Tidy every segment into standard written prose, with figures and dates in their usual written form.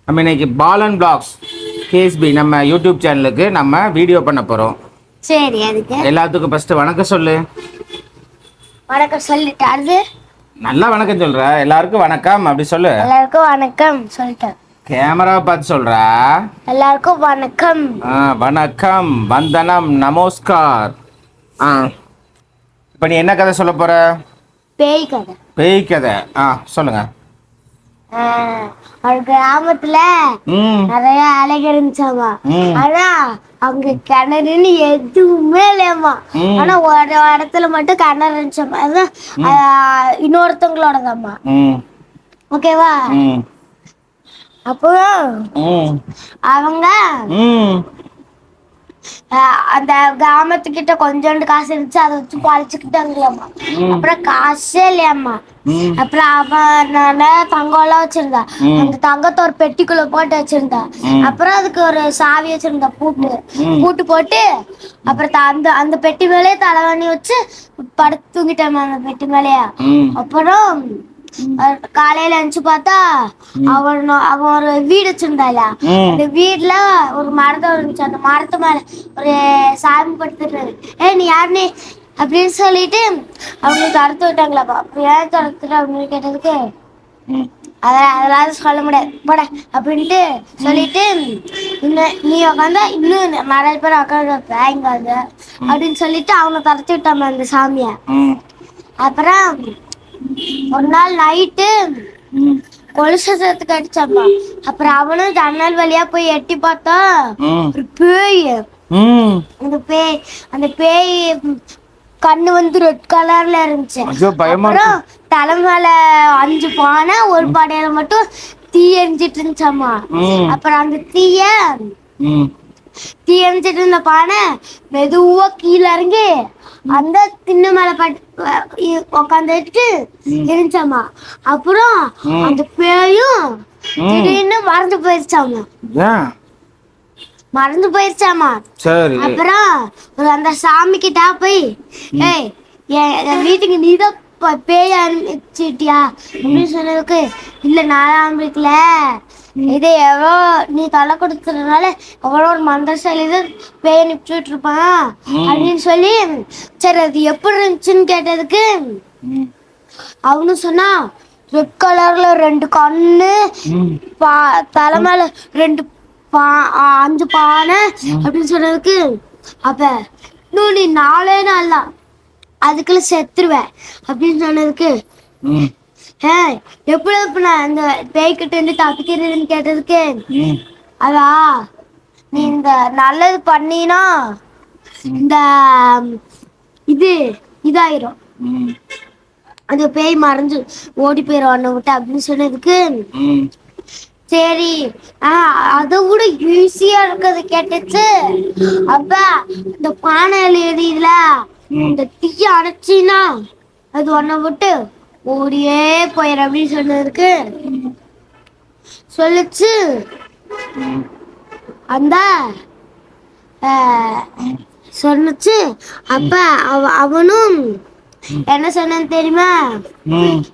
நம்ம இன்னைக்கு Balan blocks KSP நம்ம யூடியூப் சேனலுக்கு நம்ம வீடியோ பண்ண போகிறோம். சரி, அதுக்கு எல்லாத்துக்கும் ஃபர்ஸ்ட் வணக்கம் சொல்லு. வணக்கம் சொல்லிட்டாரு. நல்லா வணக்கம் சொல்ற. எல்லாருக்கும் வணக்கம் அப்படி சொல்லு. எல்லாருக்கும் வணக்கம் சொல்லிட்டேன். கேமரா பார்த்து சொல்றா. எல்லாருக்கும் வணக்கம். வணக்கம், வந்தனம், நமஸ்கார். இப்போ நீ என்ன கதை சொல்ல போற? பேய் கதை. பேய் கதை. சொல்லுங்க. ஒரு கிராமத்துல நிறைய அலைகள் இருந்துச்சாமா. ஆனா அங்க கிணறுன்னு எதுவுமே இல்லையாமா. ஆனா ஒரு இடத்துல மட்டும் கிணறு இருந்துச்சாமா. அதான் இன்னொருத்தவங்களோடதாம்மா. ஓகேவா? அப்போ அவங்க அந்த கிராமத்துக்கிட்ட கொஞ்சோண்டு காசு இருந்துச்சு, அதை வச்சு பழிச்சுக்கிட்டாங்களாம்மா. அப்புறம் காசே இல்லையாம்மா. அப்புறம் அவனால தங்கம் எல்லாம் வச்சிருந்தா. அந்த தங்கத்தை ஒரு பெட்டிக்குள்ள போட்டு வச்சிருந்தா. அப்புறம் அதுக்கு ஒரு சாவி வச்சிருந்தா, பூட்டு போட்டு. அப்புறம் அந்த அந்த பெட்டி மேலேயே தலைவணி வச்சு படுத்து தூங்கிட்டாமா அந்த பெட்டி மேலேயா. அப்புறம் காலையில எழுந்துச்சு பார்த்தா அவன் ஒரு வீடு வச்சிருந்தால. அந்த வீட்டுல ஒரு மரத்தை இருந்துச்சு. அந்த மரத்து மேல ஒரு சாமி படுத்துட்டாரு. நீ யாருன்னு அப்படின்னு சொல்லிட்டு அவங்க துரத்து விட்டாங்களாப்பா. அப்ப ஏன் துரத்துட்டு அப்படின்னு கேட்டதுக்கு அதெல்லாம் சொல்ல முடியாது போட அப்படின்ட்டு சொல்லிட்டு, நீ உட்காந்தா இன்னும் நிறைய பேர் உட்காந்து இங்க அப்படின்னு சொல்லிட்டு அவங்க துரத்தி விட்டாங்க அந்த சாமிய. அப்புறம் ஒரு நாள் நைட்டு கொலுசு சத்தத்துக்கு அடிச்சாப்பா. அப்புறம் அவனும் ஜன்னல் வழியா போய் எட்டி பார்த்தா ஒரு பேய். அந்த பேய் கண்ணு வந்து ரெட் கலர்ல இருந்துச்சு. அப்புறம் தலை மேல 5 பானை, ஒரு பானையில மட்டும் தீ எரிஞ்சிட்டு இருந்துச்சாமா. அப்புறம் அந்த தீ எரிஞ்சிட்டு இருந்த பானை மெதுவா கீழே இறங்கி அந்த திண்ணு மேல உக்காந்துட்டு இருந்துச்சாமா. அப்புறம் அந்த பேயும் திடீர்னு மறந்து போயிருச்சாமா. அப்புறம் அந்த சாமி கிட்ட போய், என் வீட்டுக்கு நீதான் பேய ஆரம்பிச்சிட்டியா அப்படின்னு சொன்னதுக்கு, இல்ல நான் ஆரம்பிக்கல, இது எவ்வளோ நீ தலை கொடுத்ததுனால எவ்வளோ ஒரு மந்திரசாலிதான் பேய நிப்பிச்சுட்டு இருப்பான் அப்படின்னு சொல்லி. சரி, அது எப்படி இருந்துச்சுன்னு கேட்டதுக்கு அவனு சொன்னா, ரெட் கலர்ல 2 கண்ணு, தலை மேல 5 பானை அப்படின்னு சொன்னதுக்கு, அப்ப இன்னும் நீ 4 நாள் தான் அதுக்குள்ள செத்துருவேன் அப்படின்னு சொன்னதுக்கு, எப்படி நான் இந்த பேய்கிட்ட இருந்து தப்பிக்கிறதுன்னு கேட்டதுக்கு, அதா நீ இந்த நல்லது பண்ணினா இந்த இதாயிரும், அந்த பேய் மறைஞ்சு ஓடி போயிடும் அண்ணன் விட்டு அப்படின்னு சொன்னதுக்கு, சரி அதை விட ஈஸியா இருக்கிறது கேட்டுச்சு. அப்ப இந்த பானையில எரியுதுல, இந்த தீய அணைச்சின்னா அது ஒன்ன விட்டு ஓடியே போயிரு அப்படின்னு சொன்னதுக்கு சொல்லிச்சு. அந்த சொன்னுச்சு. அப்ப அவனும் என்ன சொன்னு தெரியுமா?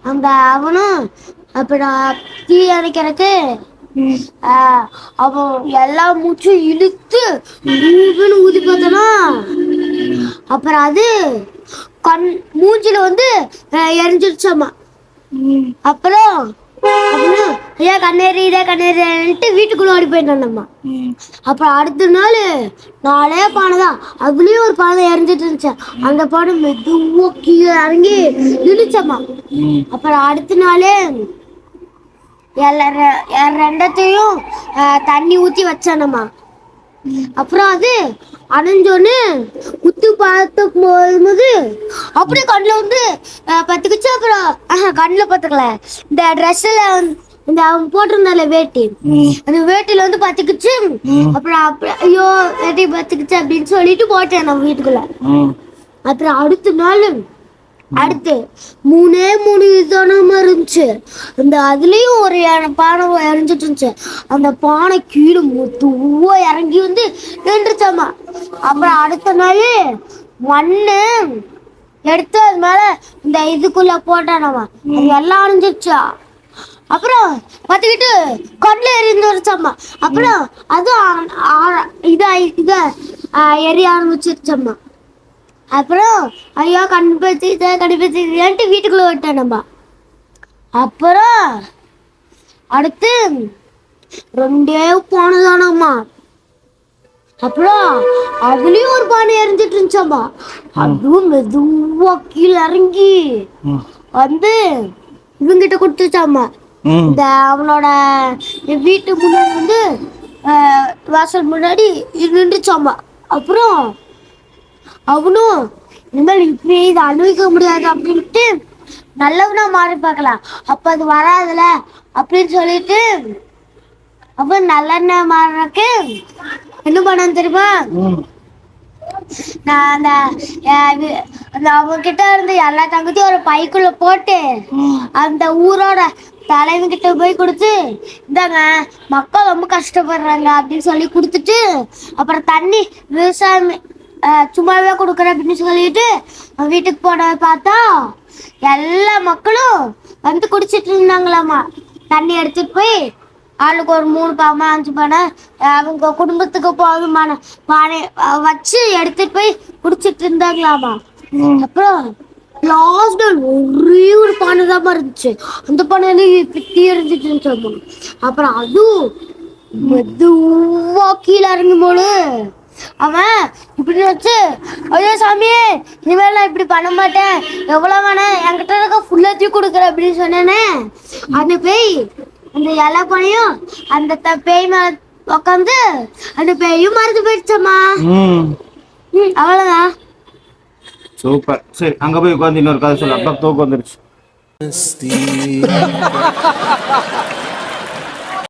அந்த அவனும் அப்புறம் தீ அணைக்கிறதுக்கு அவன் எல்லா மூச்சும் இழுத்து ஊதி பார்த்தனா, அப்புறம் அது மூஞ்சில வந்து எரிஞ்சிருச்சாமா. அப்புறம் ஏன் கண்ணேறிட்டு வீட்டுக்குள்ள ஓடி போயிட்டான்மா. அப்புறம் அடுத்த நாள் 4 பானைதான், அதுலயும் ஒரு பானை எரிஞ்சிட்டு இருந்துச்சு. அந்த பானை மெதுவா கீழே இறங்கி நின்னுச்சம்மா. அப்புறம் அடுத்த நாள் ரெண்டத்தையும் தண்ணி ஊத்தி வச்சானம்மா. அப்புறம் அது அணைஞ்சோன்னு குத்து பார்த்துக்கும் போது அப்படியே கண்ணில் வந்து பத்துக்குச்சு. அப்புறம் கண்ணில் பத்துக்கல, இந்த ட்ரெஸ்ல இந்த அவன் போட்டிருந்தால வேட்டி, அந்த வேட்டில வந்து பத்துக்குச்சு. அப்புறம் ஐயோ வேட்டி பத்துக்குச்சு அப்படின்னு சொல்லிட்டு போட்டேன் நம்ம வீட்டுக்குள்ள. அப்புறம் அடுத்த நாள் அடுத்து 3 விதமா இருந்துச்சு. அந்த அதுலயும் ஒரு பானை எரிஞ்சிட்டு இருந்துச்சு. அந்த பானை கீழே மெதுவா இறங்கி வந்து நின்றுச்சாமா. அப்புறம் அடுத்த நாள் மண்ணு எடுத்து அது மேல இந்த இதுக்குள்ள போட்டானவா, அது எல்லாம் அணிஞ்சிச்சா. அப்புறம் பார்த்துக்கிட்டு கொண்டல எரிந்துருச்சம்மா. அப்புறம் அதுவும் எரிய ஆரம்பிச்சிருச்சம்மா. அப்புறம் ஐயோ கண்டுபிடிச்சிட்டு வீட்டுக்குள்ள விட்டேனம்மா. அப்புறம் அடுத்து 2 போனதானம்மா. அப்புறம் அதுலயும் ஒரு பானை எரிஞ்சிட்டு இருந்துச்சம்மா. அதுவும் மெதுவா கீழே இறங்கி வந்து இவங்கிட்ட கொடுத்துச்சாம்மா. இந்த அவனோட வீட்டு முன்னாடி வந்து வாசல் முன்னாடி நின்றுச்சாம்மா. அப்புறம் அவனும் இனிமேல் இப்படி இதை அனுபவிக்க முடியாது அப்படின்ட்டு நல்லவனா மாறி பார்க்கலாம், அப்ப அது வராதுல அப்படின்னு சொல்லிட்டு அப்ப நல்லெண்ணெய் மாறுறக்கு என்ன பண்ண தெரியுமா? நான் அந்த அவங்க கிட்ட இருந்து எல்லா தங்கத்தையும் ஒரு பைக்குள்ள போட்டு அந்த ஊரோட தலைவன் கிட்ட போய் கொடுத்து, இந்தாங்க மக்கள் ரொம்ப கஷ்டப்படுறாங்க அப்படின்னு சொல்லி கொடுத்துட்டு, அப்புறம் தண்ணி விவசாயம் சும்மாவே கொடுக்குறேன் அப்படின்னு சொல்லிட்டு வீட்டுக்கு போன பார்த்தா எல்லா மக்களும் வந்து குடிச்சிட்டு இருந்தாங்களாமா. தண்ணி எடுத்துட்டு போய் ஆளுக்கு ஒரு 3 பானை 5 பானை அவங்க குடும்பத்துக்கு போதுமான பானை வச்சு எடுத்துட்டு போய் குடிச்சிட்டு இருந்தாங்களாமா. அப்புறம் லாஸ்ட் ஒரே ஒரு பானை தான் இருந்துச்சு. அந்த பானையில பித்தி எரிஞ்சிட்டு இருந்துச்சு. அப்புறம் அதுவும் மெதுவா கீழே இறங்கும் போது அவன் இப்படி வச்சு, ஐயோ சாமி இனிமேல் நான் இப்படி பண்ண மாட்டேன், எவ்வளவு வேணாம் என்கிட்ட இருக்க ஃபுல்லாத்தையும் கொடுக்குறேன் அப்படின்னு சொன்னேனே. அந்த பேய் அந்த இலை பனையும் அந்த பேய் மேல உட்காந்து அந்த பேயும் மறந்து போயிடுச்சம்மா. அவ்வளவுதான். சூப்பர். சரி அங்க போய் உட்காந்து இன்னொரு கதை சொல்ல. அப்பா தூக்கம் வந்துருச்சு.